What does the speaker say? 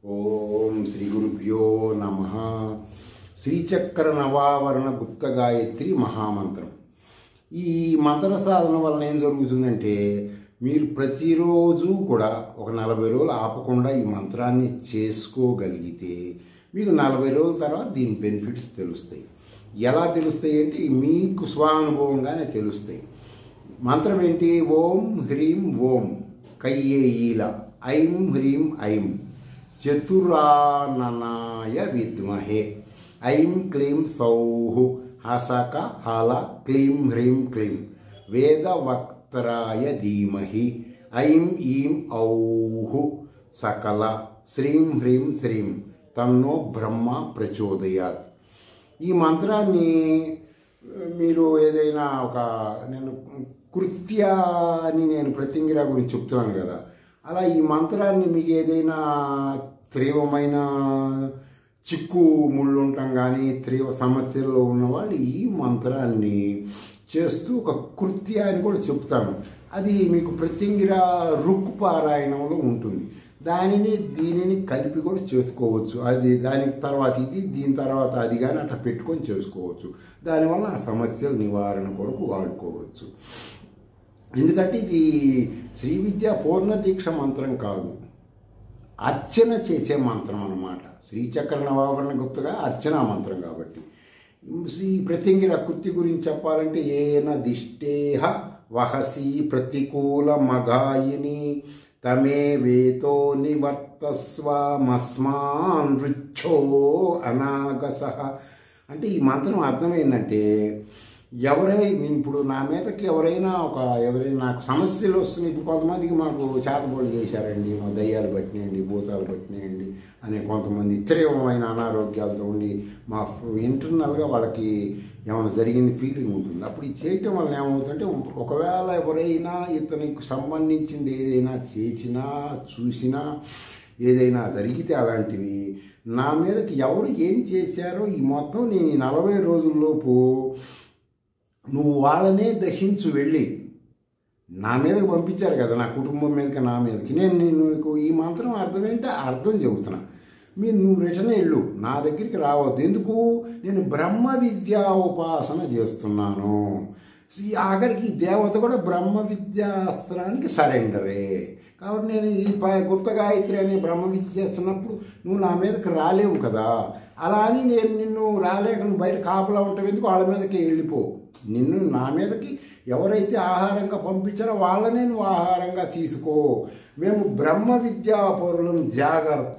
ఓం శ్రీ గురుభ్యో నమః. శ్రీచక్ర నవావరణ గుప్త గాయత్రి మహామంత్రం. ఈ మంత్ర సాధన వలన ఏం జరుగుతుందంటే మీరు ప్రతిరోజు కూడా ఒక 40 రోజులు ఆపకుండా ఈ మంత్రాన్ని చేసుకోగలిగితే మీకు 40 రోజుల తర్వాత దీని బెనిఫిట్స్ తెలుస్తాయి. ఎలా తెలుస్తాయి అంటే మీకు స్వానుభవంగానే తెలుస్తాయి. మంత్రం ఏంటి? ఓం హ్రీం ఓం కయ్యేఈల ఐం హ్రీం ఐం చతురాననాయ విద్మహే ఐం క్లీం సౌః హసక హల క్లీం హ్రీం క్లీం వేదవక్త్రాయ ధీమహి ఐం ఈం ఔః సకల శ్రీం హ్రీం శ్రీం తన్నో బ్రహ్మ ప్రచోదయాత్. ఈ మంత్రాన్ని మీరు ఏదైనా నేను కృత్యాన్ని ప్రత్యంగిరా గురించి చెప్తున్నాను కదా, అలా ఈ మంత్రాన్ని మీకు ఏదైనా తీవ్రమైన చిక్కు ముళ్ళు ఉంటాం కానీ తీవ్ర సమస్యల్లో ఉన్నవాళ్ళు ఈ మంత్రాన్ని చేస్తూ ఒక కృత్యాన్ని కూడా చెప్తాను. అది మీకు ప్రత్యంగిరా రుక్కు పారాయణంలో ఉంటుంది. దీనిని కలిపి కూడా చేసుకోవచ్చు. అది దానికి తర్వాత ఇది, దీని తర్వాత అది కానీ అట్లా పెట్టుకొని చేసుకోవచ్చు. దానివల్ల ఆ సమస్యల నివారణ కొరకు వాడుకోవచ్చు. ఎందుకంటే ఇది శ్రీ విద్యా పూర్ణ దీక్ష మంత్రం కాదు, అర్చన చేసే మంత్రం అన్నమాట. శ్రీచక్ర నవావరణ గుప్తగా అర్చన మంత్రం కాబట్టి ఈ ప్రత్యంగిర కృతి గురించి చెప్పాలంటే ఏన దిష్టేహ వహసి ప్రతికూల మగాయిని తమే వేతో నివర్తస్వమస్మాన్ రుచ్చో అనాగస. అంటే ఈ మంత్రం అర్థం ఏంటంటే ఇప్పుడు నా మీదకి ఎవరైనా నాకు సమస్యలు వస్తున్నాయి. ఇప్పుడు కొంతమందికి మాకు చేతబోళ్ళు చేశారండి, మా దయ్యాలు పట్టినాయండి, భూతాలు పట్టినాయండి అనే కొంతమంది తీవ్రమైన అనారోగ్యాలతో ఉండి మా ఇంటర్నల్గా వాళ్ళకి ఏమైనా జరిగింది ఫీలింగ్ ఉంటుంది. అప్పుడు ఇది చేయటం వల్ల ఏమవుతుందంటే ఒకవేళ ఎవరైనా ఇతనికి సంబంధించింది ఏదైనా చేసినా చూసినా ఏదైనా జరిగితే అలాంటివి నా మీదకి ఎవరు ఏం చేశారో ఈ మొత్తం నేను 40 రోజుల్లోపు నువ్వు వాళ్ళనే దహించు వెళ్ళి నా మీదకి పంపించారు కదా, నా కుటుంబం మీదకి నా మీదకి. నేను నీకు ఈ మంత్రం అర్థమేంటే అర్థం చెబుతున్నా. నువ్వు రిటర్న్ వెళ్ళు, నా దగ్గరికి రావద్దు. ఎందుకు? నేను బ్రహ్మ విద్యా ఉపాసన చేస్తున్నాను. ఆఖరికి దేవత కూడా బ్రహ్మ విద్యాస్త్రానికి సరెండరే. కాబట్టి నేను ఈ గుప్త గాయత్రి అనే బ్రహ్మ విద్య చేస్తున్నప్పుడు నువ్వు నా మీదకి రాలేవు కదా. అలా అని నేను నిన్ను రాలేక నువ్వు బయట కాపలా ఉంటావు. ఎందుకు? వాళ్ళ మీదకి వెళ్ళిపో. నా మీదకి ఎవరైతే ఆహారంగా పంపించారో వాళ్ళనే నువ్వు ఆహారంగా తీసుకో. మేము బ్రహ్మ విద్యా పౌరులను జాగ్రత్త.